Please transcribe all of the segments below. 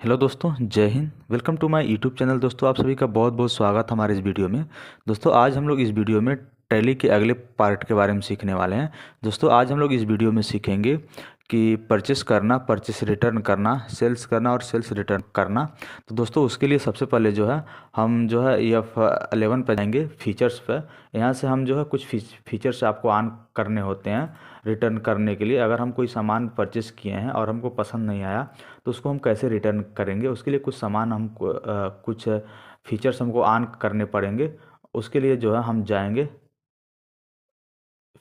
Hello दोस्तों, जय हिंद। Welcome to my YouTube channel. दोस्तों, आप सभी का बहुत बहुत स्वागत हमारे इस वीडियो में। दोस्तों, आज हम लोग इस वीडियो में टैली के अगले पार्ट के बारे में सीखने वाले हैं। दोस्तों, आज हम लोग इस वीडियो में सीखेंगे कि परचेस करना, परचेस रिटर्न करना, सेल्स करना और सेल्स रिटर्न करना। तो दोस्तों, उसके लिए सबसे पहले जो है हम जो है F11 पे जाएंगे, फीचर्स पे। यहाँ से हम जो है कुछ फीचर्स आपको ऑन करने होते हैं रिटर्न करने के लिए। अगर हम कोई सामान परचेस किए हैं और हमको पसंद नहीं आया तो उसको हम कैसे रिटर्न करेंगे, उसके लिए कुछ सामान हमको कुछ फीचर्स हमको ऑन करने पड़ेंगे। उसके लिए जो है हम जाएंगे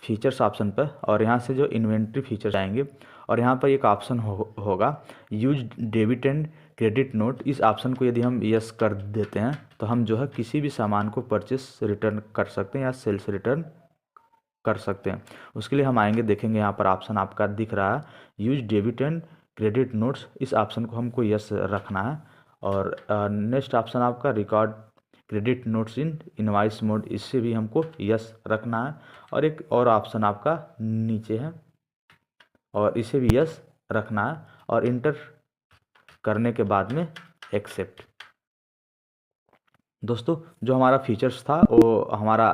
फीचर्स ऑप्शन पर और यहाँ से जो इन्वेंट्री फीचर्स आएंगे और यहाँ पर एक ऑप्शन होगा use debit and credit note. इस ऑप्शन को यदि हम यस कर देते हैं तो हम जो है किसी भी सामान को परचेस रिटर्न कर सकते हैं या सेल्स रिटर्न कर सकते हैं। उसके लिए हम आएंगे, देखेंगे यहाँ पर ऑप्शन आपका दिख रहा है use debit and credit notes. इस ऑप्शन को हमको यस रखना है। और नेक्स्ट ऑप्शन आपका रिकॉर्ड क्रेडिट नोट्स इन इनवाइस मोड, इससे भी हमको यस रखना है। और एक और ऑप्शन आपका नीचे है और इसे भी यस रखना है और इंटर करने के बाद में एक्सेप्ट। दोस्तों, जो हमारा फीचर्स था वो हमारा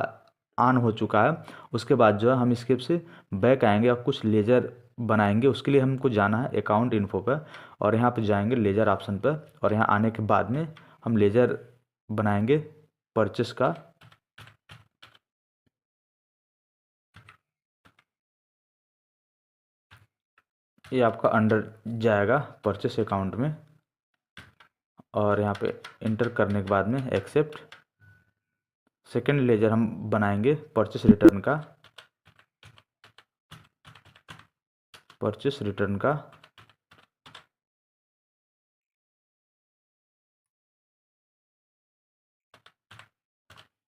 ऑन हो चुका है। उसके बाद जो है हम स्केप से बैक आएंगे और कुछ लेजर बनाएंगे। उसके लिए हमको जाना है अकाउंट इन्फो पर और यहाँ पे जाएंगे लेजर ऑप्शन पर और यहाँ आने के बाद में हम लेजर बनाएंगे परचेस का। ये आपका अंडर जाएगा परचेस अकाउंट में और यहाँ पे इंटर करने के बाद में एक्सेप्ट। सेकेंड लेजर हम बनाएंगे परचेस रिटर्न का, परचेस रिटर्न का।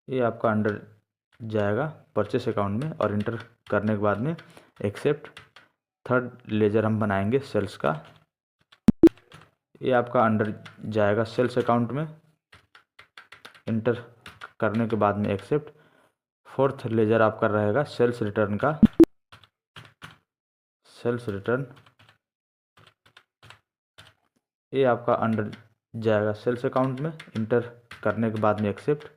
ये आपका अंडर जाएगा परचेस अकाउंट में और इंटर करने के बाद में एक्सेप्ट। थर्ड लेजर हम बनाएंगे सेल्स का। ये आपका अंडर जाएगा सेल्स अकाउंट में, इंटर करने के बाद में एक्सेप्ट। फोर्थ लेजर आपका रहेगा सेल्स रिटर्न का, सेल्स रिटर्न। ये आपका अंडर जाएगा सेल्स अकाउंट में, इंटर करने के बाद में एक्सेप्ट।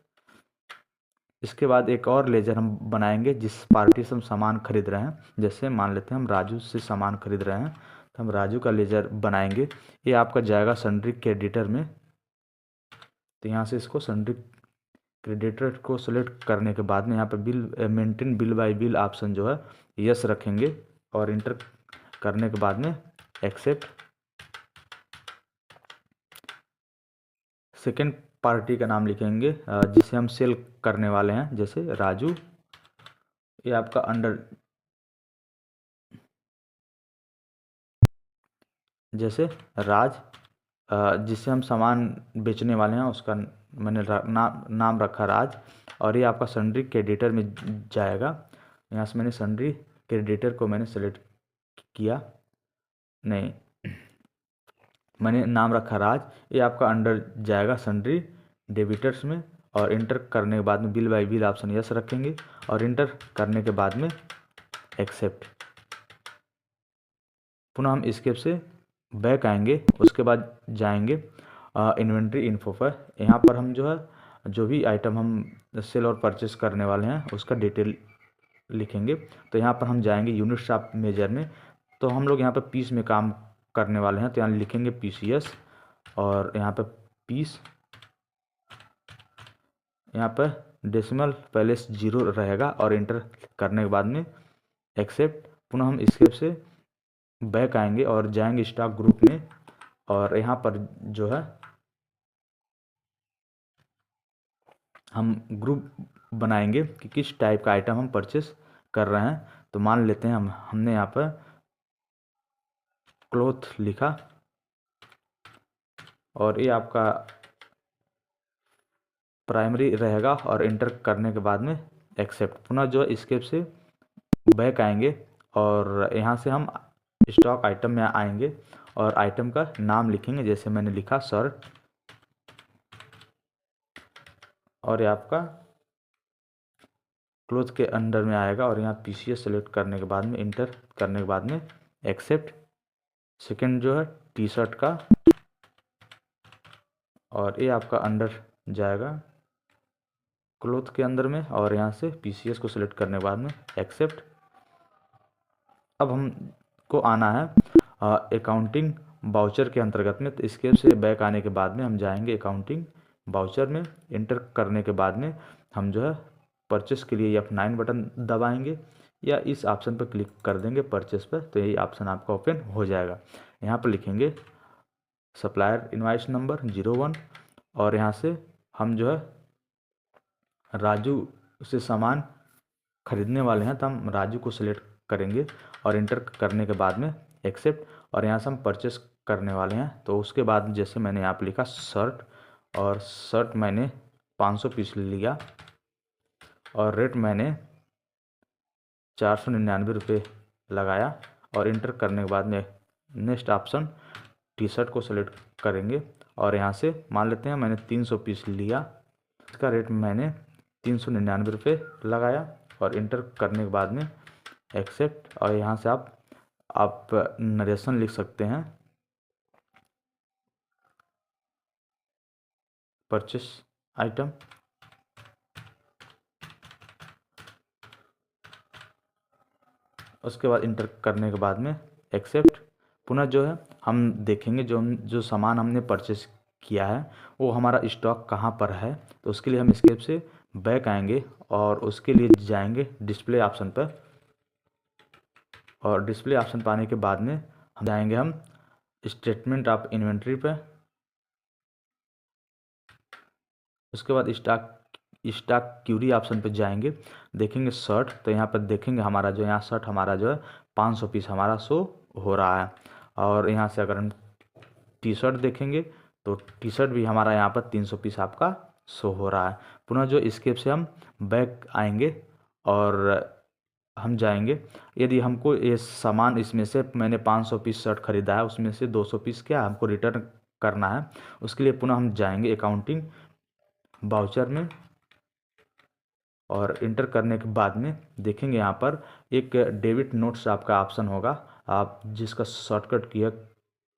इसके बाद एक और लेजर हम बनाएंगे जिस पार्टी से हम सामान खरीद रहे हैं। जैसे मान लेते हैं हम राजू से सामान खरीद रहे हैं तो हम राजू का लेजर बनाएंगे। ये आपका जाएगा सन्ड्री क्रेडिटर में। तो यहाँ से इसको सन्ड्री क्रेडिटर को सेलेक्ट करने के बाद में यहाँ पर bill maintain bill bye bill option जो है यस रखेंगे और इंटर करने के बाद में एक्सेप्ट। सेकेंड पार्टी का नाम लिखेंगे जिसे हम सेल करने वाले हैं, जैसे राजू। ये आपका अंडर जैसे राज जिससे हम सामान बेचने वाले हैं उसका मैंने नाम रखा राज। और ये आपका सन्ड्री क्रेडिटर में जाएगा। यहाँ से मैंने सन्ड्री क्रेडिटर को मैंने सेलेक्ट किया, नहीं मैंने नाम रखा राज। ये आपका अंडर जाएगा सन्ड्री डेबिटर्स में और इंटर करने के बाद में bill bye bill option yes रखेंगे और इंटर करने के बाद में एक्सेप्ट। पुनः हम स्केप से बैक आएंगे, उसके बाद जाएंगे इन्वेंट्री इन्फो पर। यहाँ पर हम जो है जो भी आइटम हम सेल और परचेस करने वाले हैं उसका डिटेल लिखेंगे। तो यहाँ पर हम जाएंगे यूनिट्स ऑफ मेजर में। तो हम लोग यहाँ पर पीस में काम करने वाले हैं तो यहाँ लिखेंगे PCS और यहाँ पर पीस, यहाँ पर डेसिमल पहले से 0 रहेगा और इंटर करने के बाद में एक्सेप्ट। पुनः हम स्केप से बैक आएंगे और जाएंगे स्टॉक ग्रुप में और यहाँ पर जो है हम ग्रुप बनाएंगे कि किस टाइप का आइटम हम परचेस कर रहे हैं। तो मान लेते हैं हमने यहाँ पर क्लॉथ लिखा और ये आपका प्राइमरी रहेगा और इंटर करने के बाद में एक्सेप्ट। पुनः जो स्केप से बैक आएंगे और यहाँ से हम स्टॉक आइटम में आएंगे और आइटम का नाम लिखेंगे, जैसे मैंने लिखा शर्ट। और ये आपका क्लोथ के अंडर में आएगा और यहाँ PCS सेलेक्ट करने के बाद में इंटर करने के बाद में एक्सेप्ट। सेकंड जो है टी शर्ट का और ये आपका अंडर जाएगा क्लोथ के अंदर में, और यहाँ से PCS को सिलेक्ट करने के बाद में एक्सेप्ट। अब हमको आना है अकाउंटिंग बाउचर के अंतर्गत में, तो इसके से बैक आने के बाद में हम जाएंगे अकाउंटिंग बाउचर में। इंटर करने के बाद में हम जो है परचेस के लिए F9 बटन दबाएंगे या इस ऑप्शन पर क्लिक कर देंगे परचेस पर, तो यही ऑप्शन आपका ओपन हो जाएगा। यहाँ पर लिखेंगे सप्लायर इनवाइस नंबर 01, और यहाँ से हम जो है राजू से सामान खरीदने वाले हैं, तो हम राजू को सिलेक्ट करेंगे और इंटर करने के बाद में एक्सेप्ट। और यहाँ से हम परचेस करने वाले हैं, तो उसके बाद जैसे मैंने यहाँ पर लिखा शर्ट, और शर्ट मैंने 500 पीस लिया और रेट मैंने 499 रुपये लगाया, और इंटर करने के बाद में नेक्स्ट ऑप्शन टी-शर्ट को सिलेक्ट करेंगे, और यहाँ से मान लेते हैं मैंने 300 पीस लिया, इसका रेट मैंने 399 रुपये लगाया, और इंटर करने के बाद में एक्सेप्ट। और यहाँ से आप नरेशन लिख सकते हैं, परचेस आइटम, उसके बाद इंटर करने के बाद में एक्सेप्ट। पुनः जो है हम देखेंगे जो सामान हमने परचेस किया है वो हमारा स्टॉक कहाँ पर है, तो उसके लिए हम एस्केप से बैक आएंगे और उसके लिए जाएंगे डिस्प्ले ऑप्शन पर, और डिस्प्ले ऑप्शन पाने के बाद में हम जाएंगे हम स्टेटमेंट ऑफ इन्वेंट्री पे। उसके बाद स्टॉक क्यूरी ऑप्शन पे जाएंगे, देखेंगे शर्ट, तो यहाँ पर देखेंगे हमारा जो यहाँ शर्ट हमारा जो है 500 पीस हमारा शो हो रहा है। और यहाँ से अगर हम टी-शर्ट देखेंगे तो टी-शर्ट भी हमारा यहाँ पर 300 पीस आपका शो हो रहा है। पुनः जो स्केप से हम बैक आएंगे और हम जाएंगे, यदि हमको ये सामान इसमें से मैंने 500 पीस शर्ट खरीदा है, उसमें से 200 पीस क्या हमको रिटर्न करना है, उसके लिए पुनः हम जाएंगे अकाउंटिंग बाउचर में, और इंटर करने के बाद में देखेंगे यहाँ पर एक डेबिट नोट्स आपका ऑप्शन होगा, आप जिसका शॉर्टकट की है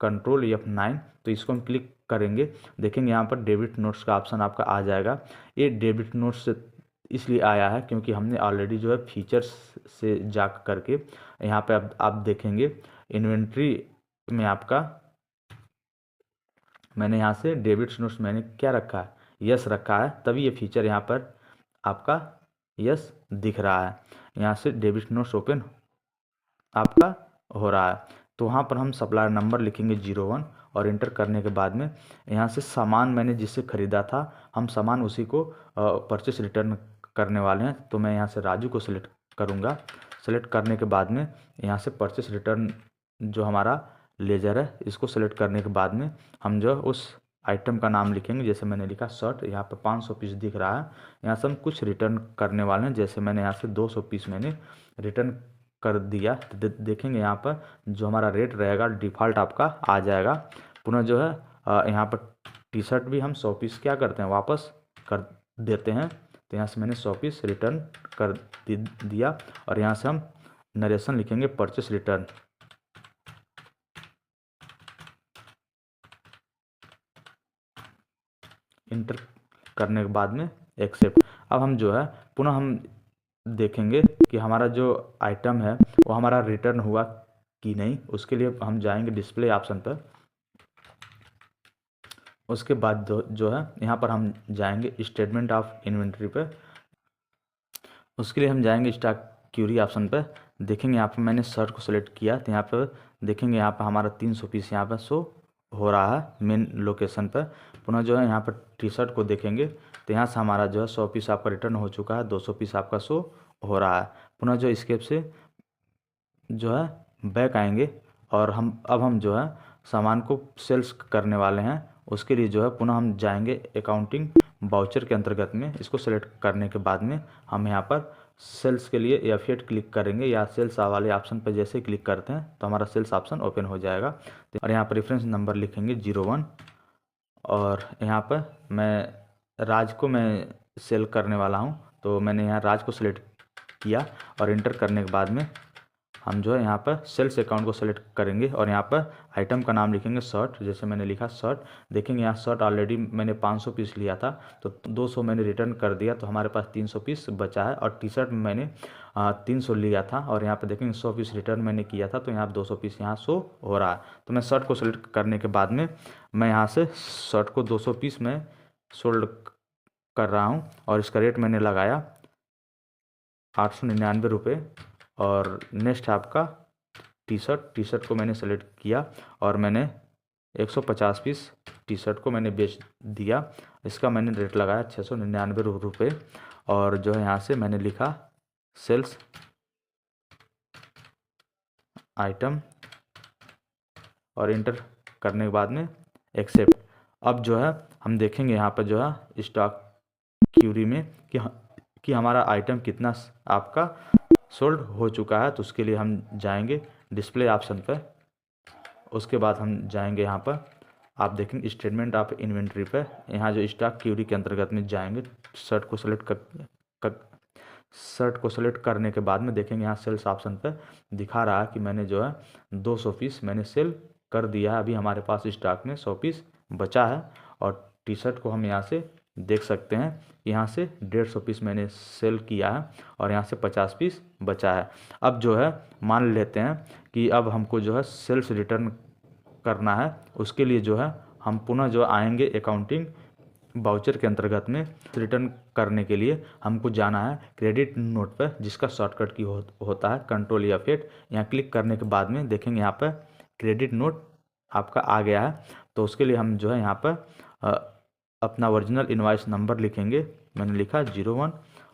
कंट्रोल F9, तो इसको हम क्लिक करेंगे, देखेंगे यहाँ पर डेबिट नोट्स का ऑप्शन आपका आ जाएगा। ये डेबिट नोट्स इसलिए आया है क्योंकि हमने ऑलरेडी जो है फीचर्स से जा करके यहाँ पे आप देखेंगे इन्वेंट्री में आपका मैंने यहाँ से डेबिट नोट्स मैंने क्या रखा है, यस रखा है, तभी ये फीचर यहाँ पर आपका यस दिख रहा है। यहाँ से डेबिट नोट्स ओपन आपका हो रहा है, तो वहाँ पर हम सप्लायर नंबर लिखेंगे 01, और इंटर करने के बाद में यहाँ से सामान मैंने जिससे ख़रीदा था हम सामान उसी को परचेस रिटर्न करने वाले हैं, तो मैं यहाँ से राजू को सिलेक्ट करूँगा। सेलेक्ट करने के बाद में यहाँ से परचेस रिटर्न जो हमारा लेजर है इसको सेलेक्ट करने के बाद में हम जो उस आइटम का नाम लिखेंगे, जैसे मैंने लिखा शर्ट, यहाँ पर 500 पीस दिख रहा है, यहाँ से हम कुछ रिटर्न करने वाले हैं, जैसे मैंने यहाँ से 200 पीस मैंने रिटर्न कर दिया, तो देखेंगे यहाँ पर जो हमारा रेट रहेगा डिफ़ॉल्ट आपका आ जाएगा। पुनः जो है यहाँ पर टी-शर्ट भी हम 100 पीस क्या करते हैं वापस कर देते हैं, तो यहाँ से मैंने 100 पीस रिटर्न कर दिया, और यहाँ से हम नरेशन लिखेंगे परचेस रिटर्न। इंटर करने के बाद में एक्सेप्ट। अब हम जो है पुनः हम देखेंगे कि हमारा जो आइटम है वो हमारा रिटर्न हुआ कि नहीं, उसके लिए हम जाएंगे डिस्प्ले ऑप्शन पर। उसके बाद जो है यहाँ पर हम जाएंगे स्टेटमेंट ऑफ इन्वेंट्री पे, उसके लिए हम जाएंगे स्टॉक क्यूरी ऑप्शन पे, देखेंगे यहाँ पर मैंने शर्ट को सेलेक्ट किया, तो यहाँ पर देखेंगे यहाँ पर हमारा 300 पीस यहाँ पर शो हो रहा है मेन लोकेशन पर। पुनः जो है यहाँ पर टी-शर्ट को देखेंगे तो यहाँ से हमारा जो है 100 पीस आपका रिटर्न हो चुका है, 200 पीस आपका शो हो रहा है। पुनः जो स्केप से जो है बैक आएंगे और अब हम जो है सामान को सेल्स करने वाले हैं, उसके लिए जो है पुनः हम जाएंगे अकाउंटिंग बाउचर के अंतर्गत में। इसको सेलेक्ट करने के बाद में हम यहाँ पर सेल्स के लिए F8 क्लिक करेंगे, या सेल्स वाले ऑप्शन पर जैसे क्लिक करते हैं तो हमारा सेल्स ऑप्शन ओपन हो जाएगा। और यहाँ पर रेफरेंस नंबर लिखेंगे 01, और यहाँ पर मैं राज को मैं सेल करने वाला हूँ, तो मैंने यहाँ राज को सिलेक्ट किया और इंटर करने के बाद में हम जो है यहाँ पर सेल्स अकाउंट को सेलेक्ट करेंगे और यहाँ पर आइटम का नाम लिखेंगे शर्ट, जैसे मैंने लिखा शर्ट। देखेंगे यहाँ शर्ट ऑलरेडी मैंने 500 पीस लिया था तो 200 मैंने रिटर्न कर दिया, तो हमारे पास 300 पीस बचा है। और टी शर्ट मैंने 300 लिया था और यहाँ पर देखेंगे 100 पीस रिटर्न मैंने किया था, तो यहाँ 200 पीस यहाँ शो हो रहा है। तो मैं शर्ट को सेलेक्ट करने के बाद में मैं यहाँ से शर्ट को 200 पीस में सोल्ड कर रहा हूँ और इसका रेट मैंने लगाया 899 रुपये। और नेक्स्ट है आपका टी शर्ट को मैंने सेलेक्ट किया और मैंने 150 पीस टी शर्ट को मैंने बेच दिया। इसका मैंने रेट लगाया 699 रुपये और जो है यहाँ से मैंने लिखा सेल्स आइटम और इंटर करने के बाद में एक्सेप्ट। अब जो है हम देखेंगे यहाँ पर जो है स्टॉक क्यूरी में कि हमारा आइटम कितना आपका सोल्ड हो चुका है। तो उसके लिए हम जाएंगे डिस्प्ले ऑप्शन पर, उसके बाद हम जाएंगे यहाँ पर आप देखेंगे स्टेटमेंट ऑफ इन्वेंट्री पे, यहाँ जो स्टॉक क्यूरी के अंतर्गत में जाएंगे शर्ट को सेलेक्ट करने के बाद में देखेंगे यहाँ सेल्स ऑप्शन पे दिखा रहा है कि मैंने जो है 200 पीस मैंने सेल कर दिया है। अभी हमारे पास स्टॉक में 100 पीस बचा है और टी शर्ट को हम यहाँ से देख सकते हैं, यहाँ से 150 पीस मैंने सेल किया है और यहाँ से 50 पीस बचा है। अब जो है मान लेते हैं कि अब हमको जो है सेल्स रिटर्न करना है, उसके लिए जो है हम पुनः जो आएंगे अकाउंटिंग वाउचर के अंतर्गत में रिटर्न करने के लिए हमको जाना है क्रेडिट नोट पर, जिसका शॉर्टकट की होता है कंट्रोल या F8। यहाँ क्लिक करने के बाद में देखेंगे यहाँ पर क्रेडिट नोट आपका आ गया है। तो उसके लिए हम जो है यहाँ पर अपना ओरिजिनल इनवॉइस नंबर लिखेंगे, मैंने लिखा 01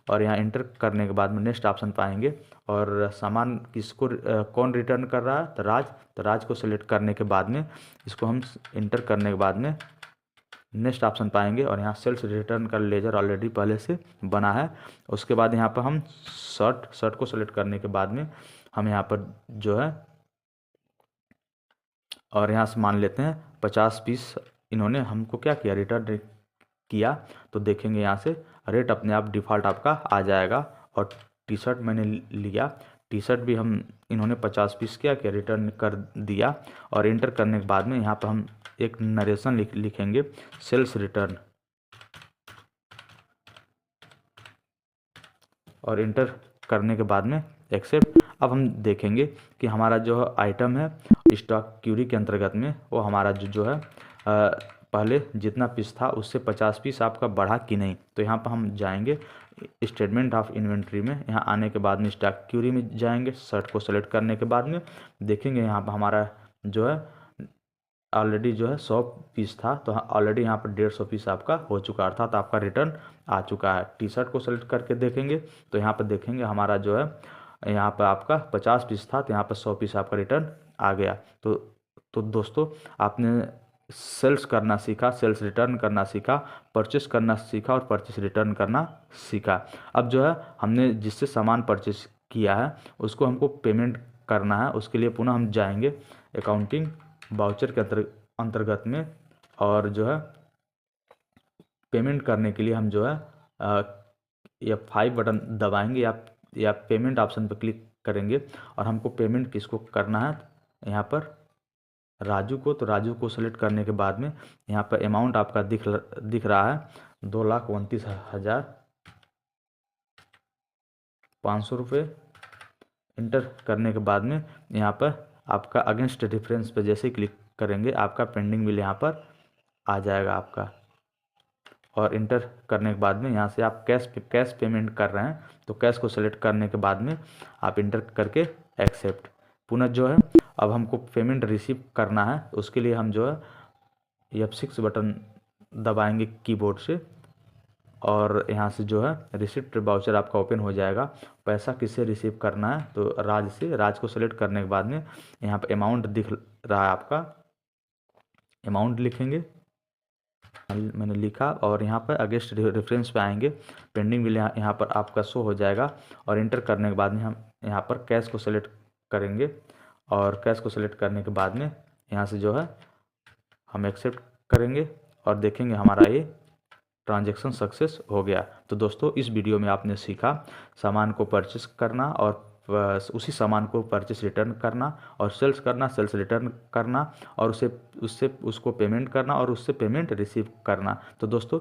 और यहाँ इंटर करने के बाद में नेक्स्ट ऑप्शन पाएंगे और सामान किसको कौन रिटर्न कर रहा है, तो राज को सेलेक्ट करने के बाद में इसको हम इंटर करने के बाद में नेक्स्ट ऑप्शन पाएंगे और यहाँ सेल्स रिटर्न का लेजर ऑलरेडी पहले से बना है। उसके बाद यहाँ पर हम शर्ट को सेलेक्ट करने के बाद में हम यहाँ पर जो है और यहाँ से मान लेते हैं 50 पीस इन्होंने हमको क्या किया रिटर्न किया। तो देखेंगे यहाँ से रेट अपने आप डिफ़ॉल्ट आपका आ जाएगा। और टी शर्ट मैंने लिया, टी शर्ट भी हम इन्होंने 50 पीस क्या रिटर्न कर दिया और इंटर करने के बाद में यहाँ पर हम एक नरेशन लिखेंगे सेल्स रिटर्न और इंटर करने के बाद में एक्सेप्ट। अब हम देखेंगे कि हमारा जो आइटम है स्टॉक क्यूरी के अंतर्गत में वो हमारा जो है पहले जितना पीस था उससे 50 पीस आपका बढ़ा कि नहीं। तो यहाँ पर हम जाएंगे स्टेटमेंट ऑफ इन्वेंट्री में, यहाँ आने के बाद में स्टॉक क्यूरी में जाएंगे, शर्ट को सेलेक्ट करने के बाद में देखेंगे यहाँ पर हमारा जो है ऑलरेडी जो है 100 पीस था, तो ऑलरेडी यहाँ पर 150 पीस आपका हो चुका था, तो आपका रिटर्न आ चुका है। टी शर्ट को सेलेक्ट करके देखेंगे तो यहाँ पर देखेंगे हमारा जो है यहाँ पर आपका 50 पीस था, तो यहाँ पर 100 पीस आपका रिटर्न आ गया। तो दोस्तों आपने सेल्स करना सीखा, सेल्स रिटर्न करना सीखा, परचेस करना सीखा और परचेस रिटर्न करना सीखा। अब जो है हमने जिससे सामान परचेस किया है उसको हमको पेमेंट करना है, उसके लिए पुनः हम जाएंगे अकाउंटिंग वाउचर के अंतर्गत में और जो है पेमेंट करने के लिए हम जो है F5 बटन दबाएंगे या पेमेंट ऑप्शन पर क्लिक करेंगे और हमको पेमेंट किसको करना है यहाँ पर राजू को। तो राजू को सेलेक्ट करने के बाद में यहाँ पर अमाउंट आपका दिख रहा है 2,29,500 रुपये। इंटर करने के बाद में यहाँ पर आपका अगेंस्ट डिफरेंस पे जैसे ही क्लिक करेंगे आपका पेंडिंग बिल यहाँ पर आ जाएगा आपका। और इंटर करने के बाद में यहाँ से आप कैश पेमेंट कर रहे हैं तो कैश को सेलेक्ट करने के बाद में आप इंटर करके एक्सेप्ट। पुनः जो है अब हमको पेमेंट रिसीव करना है, उसके लिए हम जो है F6 बटन दबाएंगे कीबोर्ड से और यहाँ से जो है रिसिप्ट वाउचर आपका ओपन हो जाएगा। पैसा किससे रिसीव करना है तो राज से, राज को सेलेक्ट करने के बाद में यहाँ पर अमाउंट दिख रहा है आपका, अमाउंट लिखेंगे, मैंने लिखा और यहाँ पर अगेंस्ट रेफरेंस पे आएंगे, पेंडिंग बिल यहाँ पर आपका शो हो जाएगा। और इंटर करने के बाद में हम यहाँ पर कैश को सेलेक्ट करेंगे और कैश को सेलेक्ट करने के बाद में यहाँ से जो है हम एक्सेप्ट करेंगे और देखेंगे हमारा ये ट्रांजैक्शन सक्सेस हो गया। तो दोस्तों इस वीडियो में आपने सीखा सामान को परचेस करना और उसी सामान को परचेस रिटर्न करना और सेल्स करना, सेल्स रिटर्न करना और उसको पेमेंट करना और उससे पेमेंट रिसीव करना। तो दोस्तों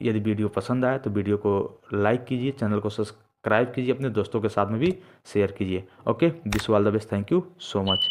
यदि वीडियो पसंद आए तो वीडियो को लाइक कीजिए, चैनल को सब्सक्राइब कीजिए, अपने दोस्तों के साथ में भी शेयर कीजिए। Okay, wish you all the best, thank you so much.